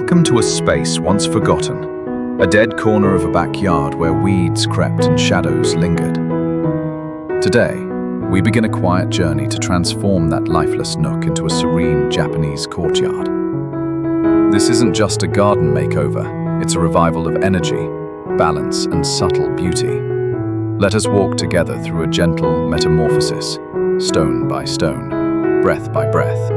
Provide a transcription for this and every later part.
Welcome to a space once forgotten, a dead corner of a backyard where weeds crept and shadows lingered. Today, we begin a quiet journey to transform that lifeless nook into a serene Japanese courtyard. This isn't just a garden makeover, it's a revival of energy, balance, and subtle beauty. Let us walk together through a gentle metamorphosis, stone by stone, breath by breath.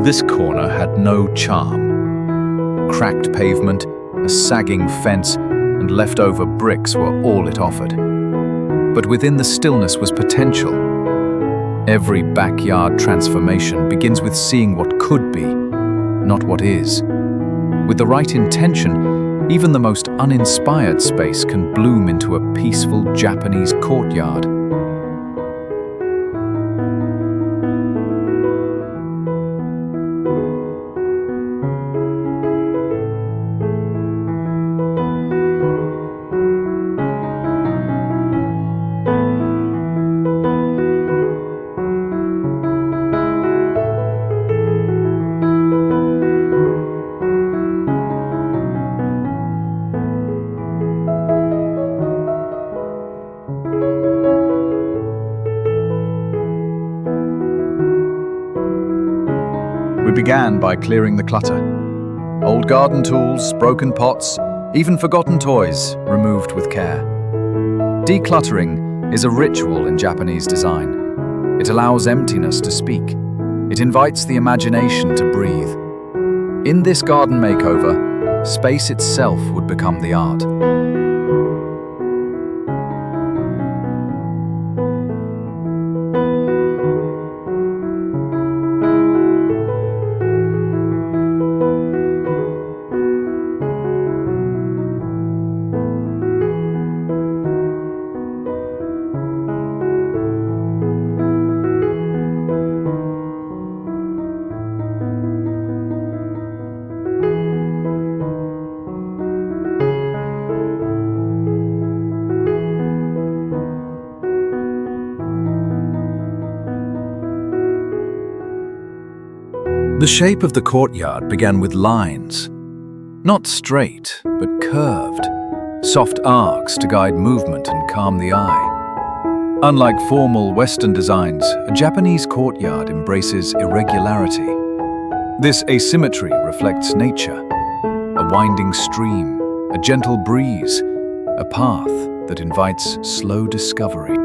This corner had no charm. Cracked pavement, a sagging fence, and leftover bricks were all it offered. But within the stillness was potential. Every backyard transformation begins with seeing what could be, not what is. With the right intention, even the most uninspired space can bloom into a peaceful Japanese courtyard. We began by clearing the clutter. Old garden tools, broken pots, even forgotten toys removed with care. Decluttering is a ritual in Japanese design. It allows emptiness to speak. It invites the imagination to breathe. In this garden makeover, space itself would become the art. The shape of the courtyard began with lines. Not straight, but curved. Soft arcs to guide movement and calm the eye. Unlike formal Western designs, a Japanese courtyard embraces irregularity. This asymmetry reflects nature. A winding stream, a gentle breeze, a path that invites slow discovery.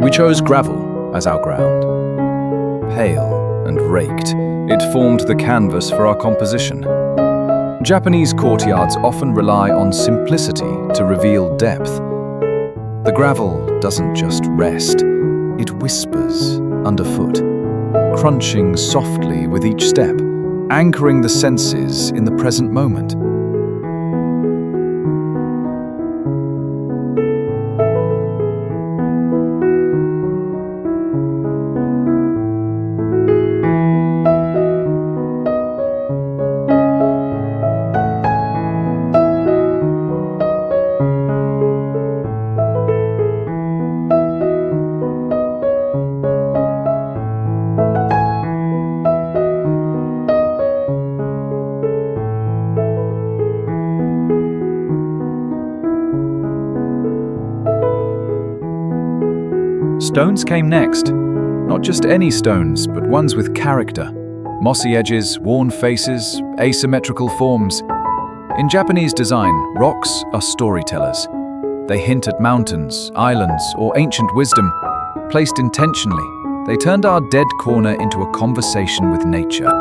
We chose gravel as our ground. Pale and raked, it formed the canvas for our composition. Japanese courtyards often rely on simplicity to reveal depth. The gravel doesn't just rest, it whispers underfoot, crunching softly with each step, anchoring the senses in the present moment. Stones came next. Not just any stones, but ones with character. Mossy edges, worn faces, asymmetrical forms. In Japanese design, rocks are storytellers. They hint at mountains, islands, or ancient wisdom. Placed intentionally, they turned our dead corner into a conversation with nature.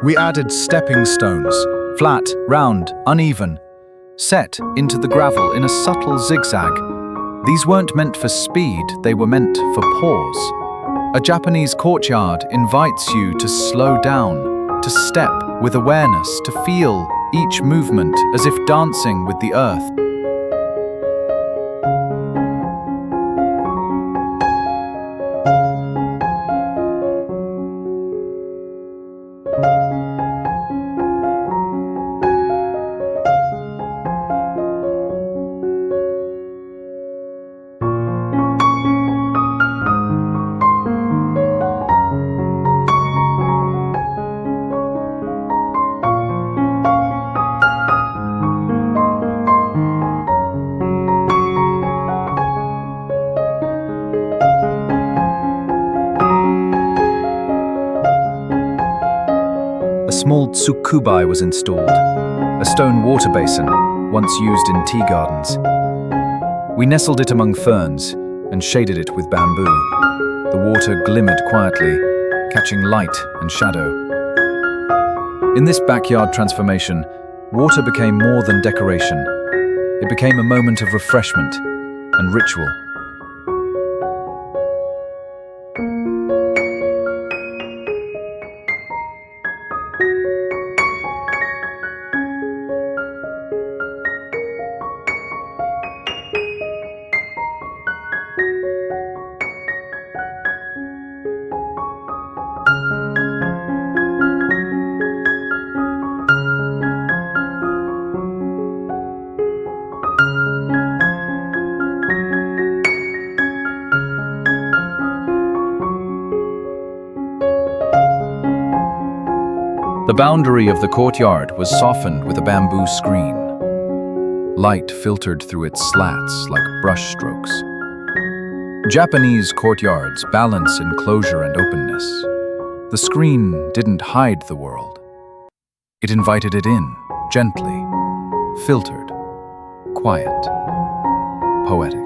We added stepping stones, flat, round, uneven, set into the gravel in a subtle zigzag. These weren't meant for speed, they were meant for pause. A Japanese courtyard invites you to slow down, to step with awareness, to feel each movement as if dancing with the earth. A small tsukubai was installed, a stone water basin once used in tea gardens. We nestled it among ferns and shaded it with bamboo. The water glimmered quietly, catching light and shadow. In this backyard transformation, water became more than decoration. It became a moment of refreshment and ritual. The boundary of the courtyard was softened with a bamboo screen. Light filtered through its slats like brush strokes. Japanese courtyards balance enclosure and openness. The screen didn't hide the world. It invited it in, gently, filtered, quiet, poetic.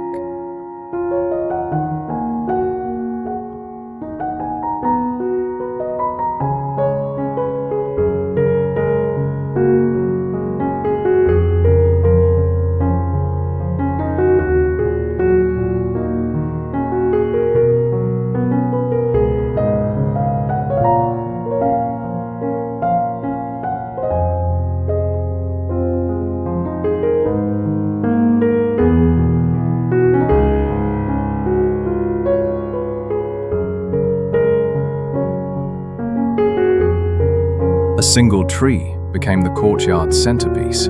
A single tree became the courtyard's centerpiece.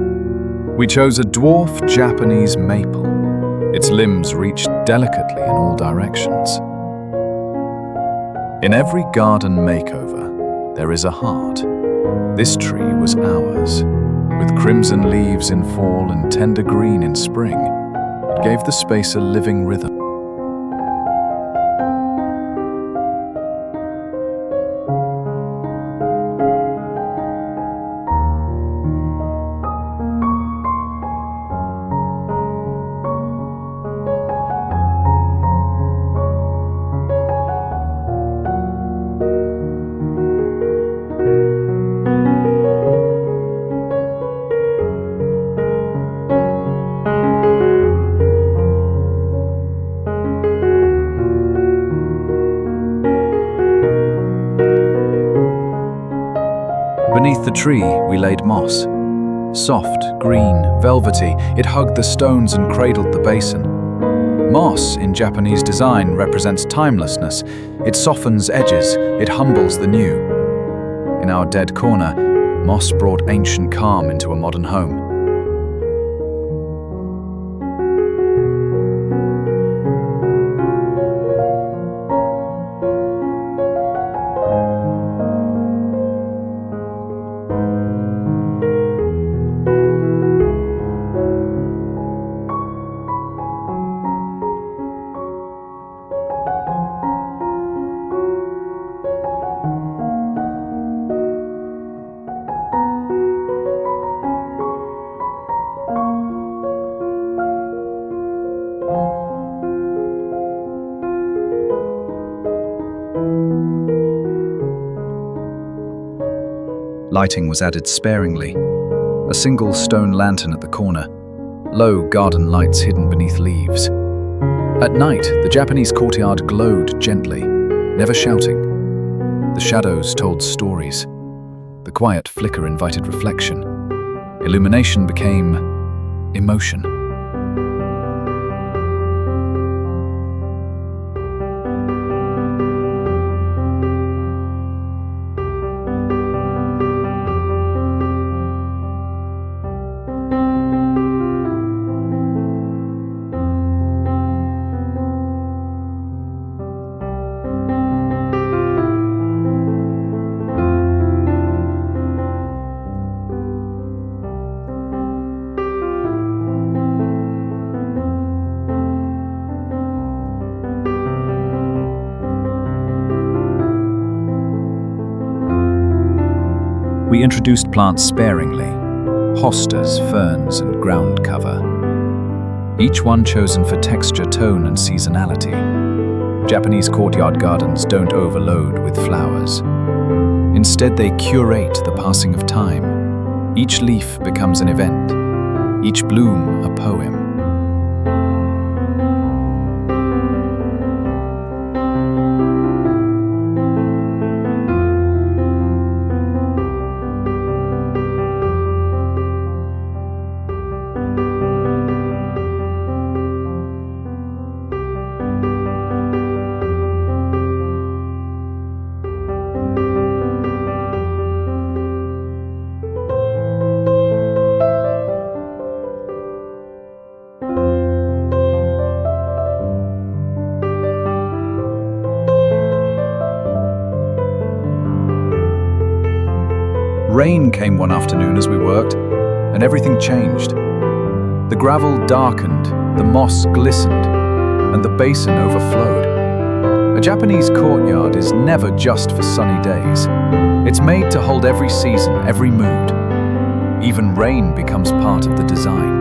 We chose a dwarf Japanese maple. Its limbs reached delicately in all directions. In every garden makeover, there is a heart. This tree was ours. With crimson leaves in fall and tender green in spring, it gave the space a living rhythm. the tree, we laid moss. Soft, green, velvety, it hugged the stones and cradled the basin. Moss, in Japanese design, represents timelessness. It softens edges, it humbles the new. In our dead corner, moss brought ancient calm into a modern home. Lighting was added sparingly. A single stone lantern at the corner, low garden lights hidden beneath leaves. At night, the Japanese courtyard glowed gently, never shouting. The shadows told stories. The quiet flicker invited reflection. Illumination became emotion. We introduced plants sparingly, hostas, ferns, and ground cover. Each one chosen for texture, tone, and seasonality. Japanese courtyard gardens don't overload with flowers. Instead, they curate the passing of time. Each leaf becomes an event, each bloom a poem. Rain came one afternoon as we worked, and everything changed. The gravel darkened, the moss glistened, and the basin overflowed. A Japanese courtyard is never just for sunny days. It's made to hold every season, every mood. Even rain becomes part of the design.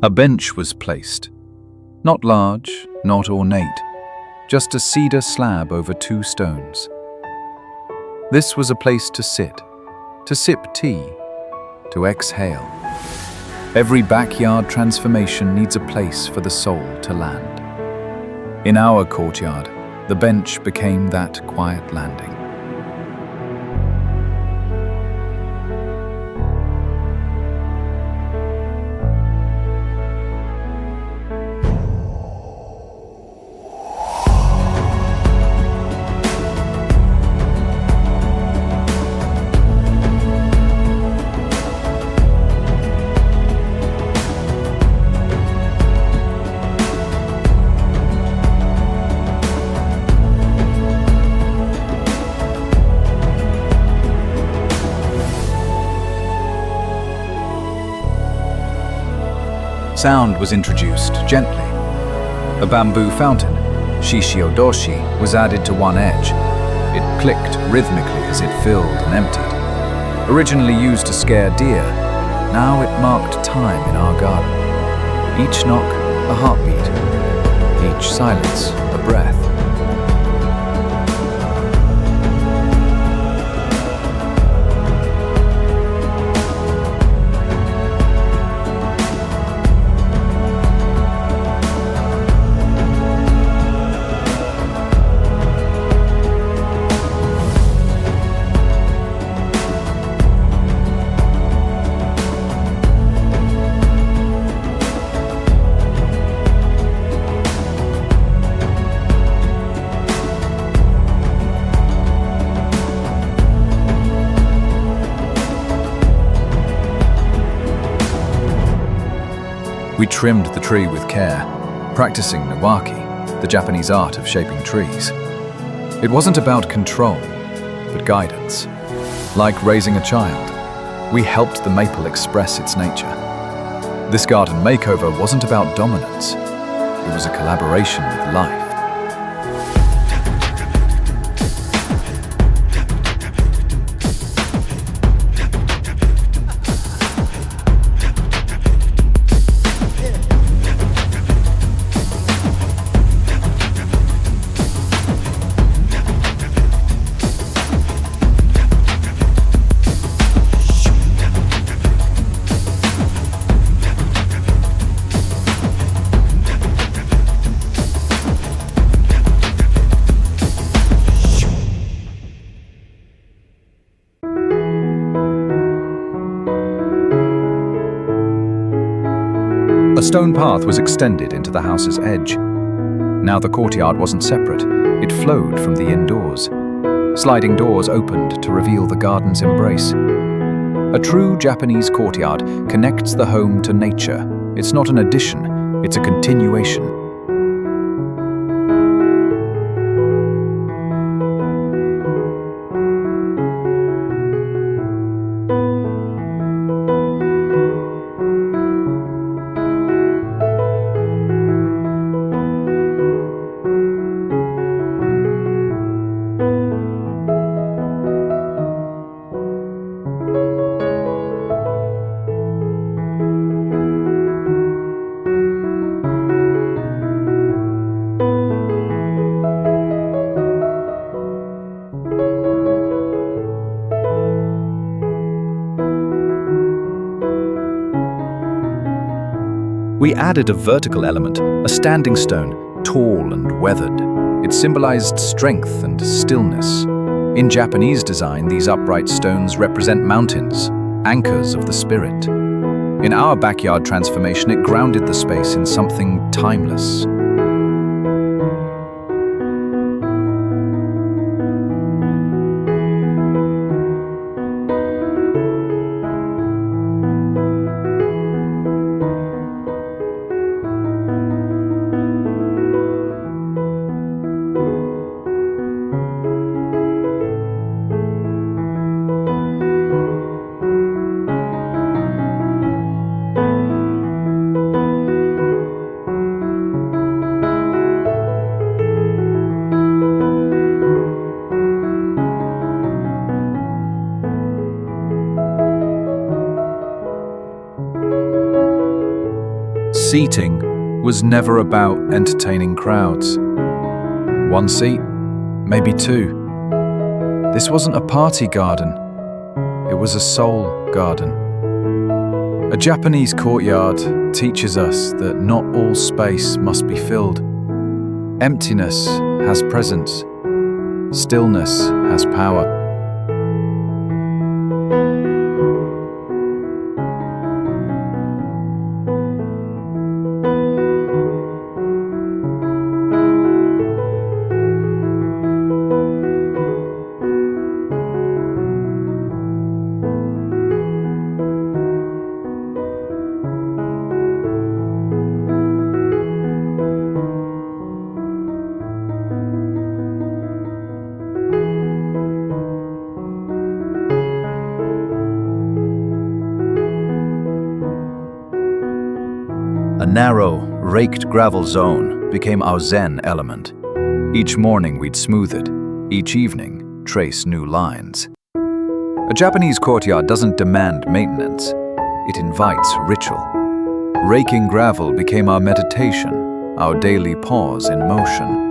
A bench was placed. Not large, not ornate, just a cedar slab over two stones. This was a place to sit, to sip tea, to exhale. Every backyard transformation needs a place for the soul to land. In our courtyard, the bench became that quiet landing. Sound was introduced gently. A bamboo fountain, shishiodoshi, was added to one edge. It clicked rhythmically as it filled and emptied. Originally used to scare deer, now it marked time in our garden. Each knock, a heartbeat. Each silence, a breath. We trimmed the tree with care, practicing Nawaki, the Japanese art of shaping trees. It wasn't about control, but guidance. Like raising a child, we helped the maple express its nature. This garden makeover wasn't about dominance, it was a collaboration with life. A stone path was extended into the house's edge. Now the courtyard wasn't separate, it flowed from the indoors. Sliding doors opened to reveal the garden's embrace. A true Japanese courtyard connects the home to nature. It's not an addition, it's a continuation. We added a vertical element, a standing stone, tall and weathered. It symbolized strength and stillness. In Japanese design, these upright stones represent mountains, anchors of the spirit. In our backyard transformation, it grounded the space in something timeless. Seating was never about entertaining crowds. One seat, maybe two. This wasn't a party garden, it was a soul garden. A Japanese courtyard teaches us that not all space must be filled. Emptiness has presence, stillness has power. narrow, raked gravel zone became our zen element. Each morning we'd smooth it, each evening trace new lines. A Japanese courtyard doesn't demand maintenance, it invites ritual. Raking gravel became our meditation, our daily pause in motion.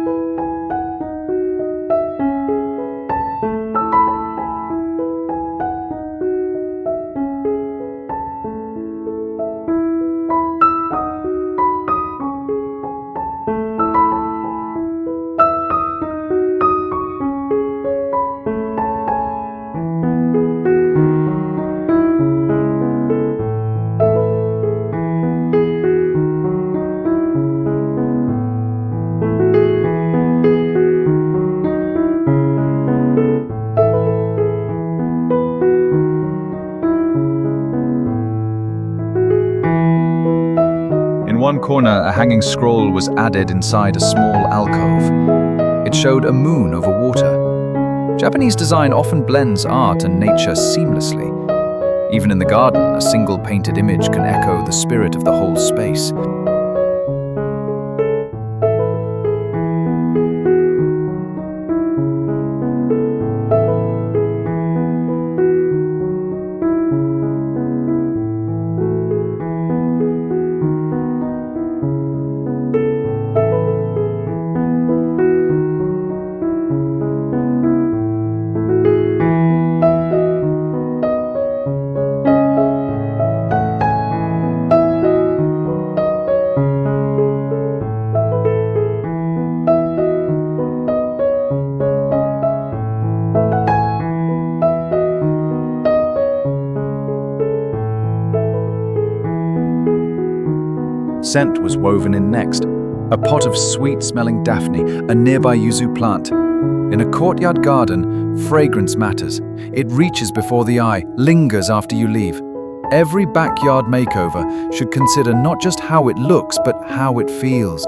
In one corner, a hanging scroll was added inside a small alcove. It showed a moon over water. Japanese design often blends art and nature seamlessly. Even in the garden, a single painted image can echo the spirit of the whole space. Scent was woven in next. A pot of sweet-smelling daphne, a nearby yuzu plant. In a courtyard garden, fragrance matters. It reaches before the eye, lingers after you leave. Every backyard makeover should consider not just how it looks, but how it feels.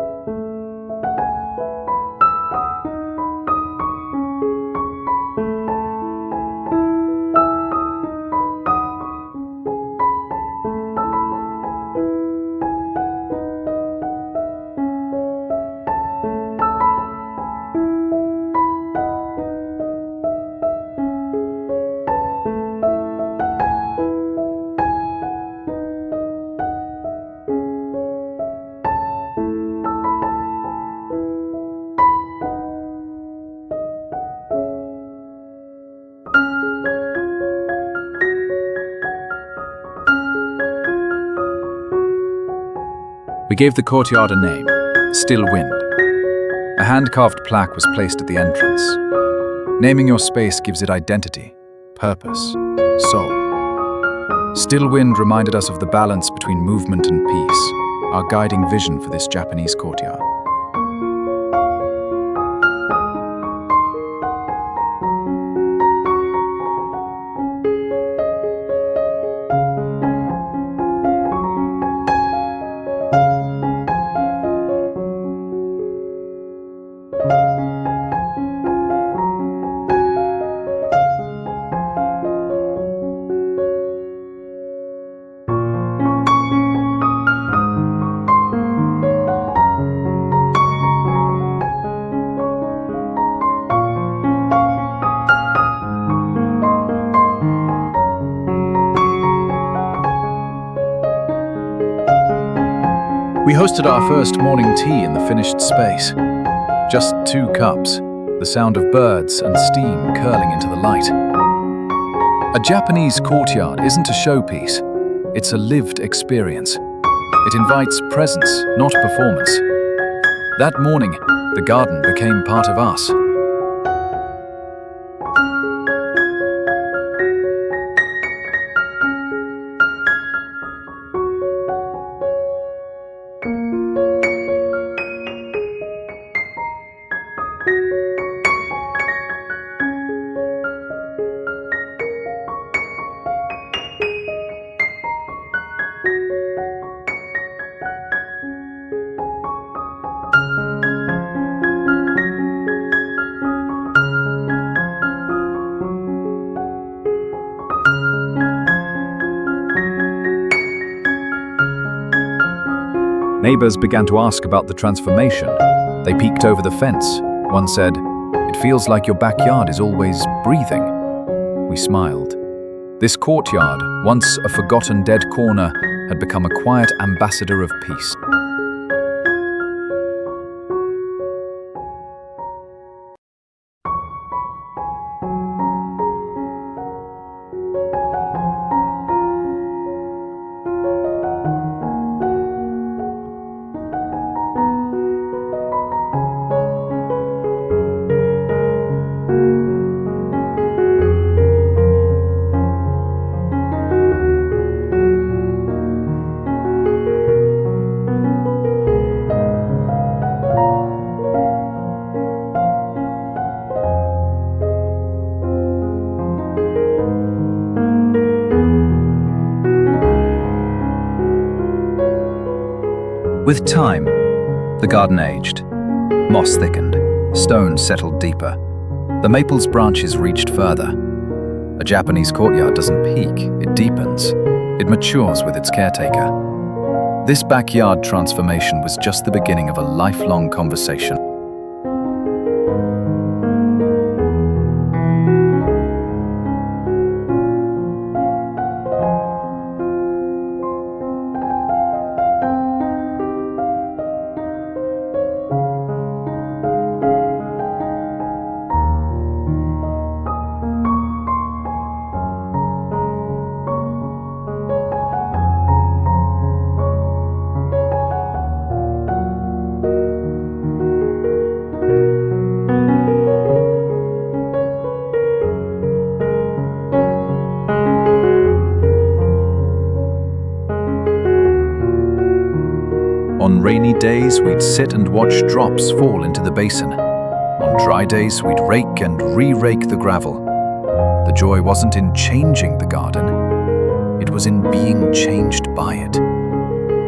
We gave the courtyard a name, Still Wind. A hand-carved plaque was placed at the entrance. Naming your space gives it identity, purpose, soul. Still Wind reminded us of the balance between movement and peace, our guiding vision for this Japanese courtyard. We hosted our first morning tea in the finished space. Just 2 cups, the sound of birds and steam curling into the light. A Japanese courtyard isn't a showpiece, it's a lived experience. It invites presence, not performance. That morning, the garden became part of us. Neighbors began to ask about the transformation. They peeked over the fence. One said, "It feels like your backyard is always breathing." We smiled. This courtyard, once a forgotten dead corner, had become a quiet ambassador of peace. With time, the garden aged. Moss thickened, stones settled deeper. The maple's branches reached further. A Japanese courtyard doesn't peak, it deepens. It matures with its caretaker. This backyard transformation was just the beginning of a lifelong conversation. On rainy days, we'd sit and watch drops fall into the basin. On dry days, we'd rake and re-rake the gravel. The joy wasn't in changing the garden, it was in being changed by it.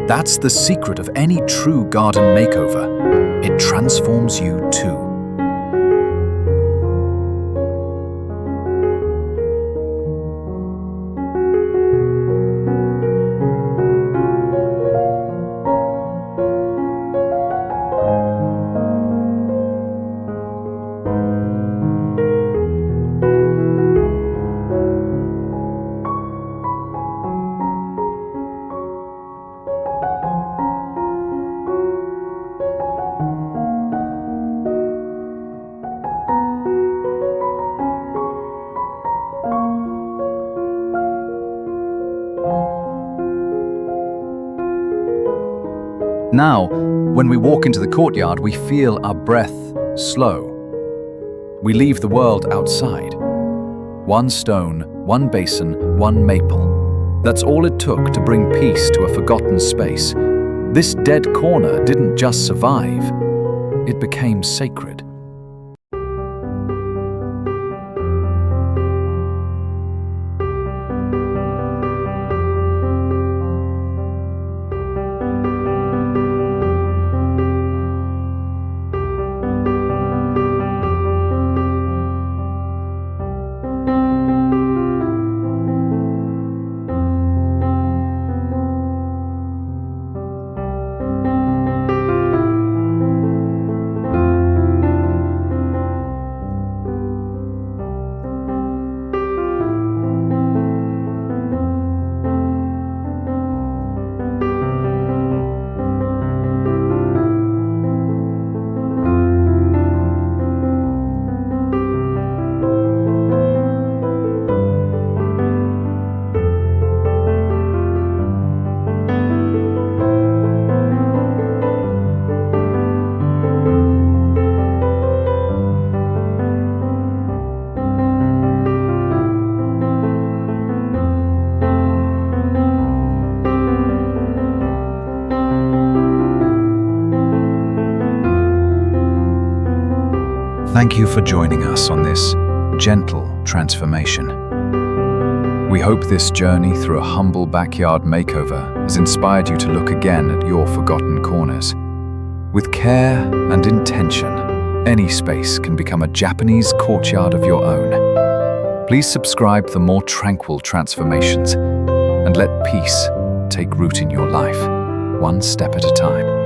That's the secret of any true garden makeover. It transforms you too. Now, when we walk into the courtyard, we feel our breath slow. We leave the world outside. One stone, one basin, one maple. That's all it took to bring peace to a forgotten space. This dead corner didn't just survive, it became sacred. Thank you for joining us on this gentle transformation. We hope this journey through a humble backyard makeover has inspired you to look again at your forgotten corners. With care and intention, any space can become a Japanese courtyard of your own. Please subscribe for more tranquil transformations and let peace take root in your life. one step at a time.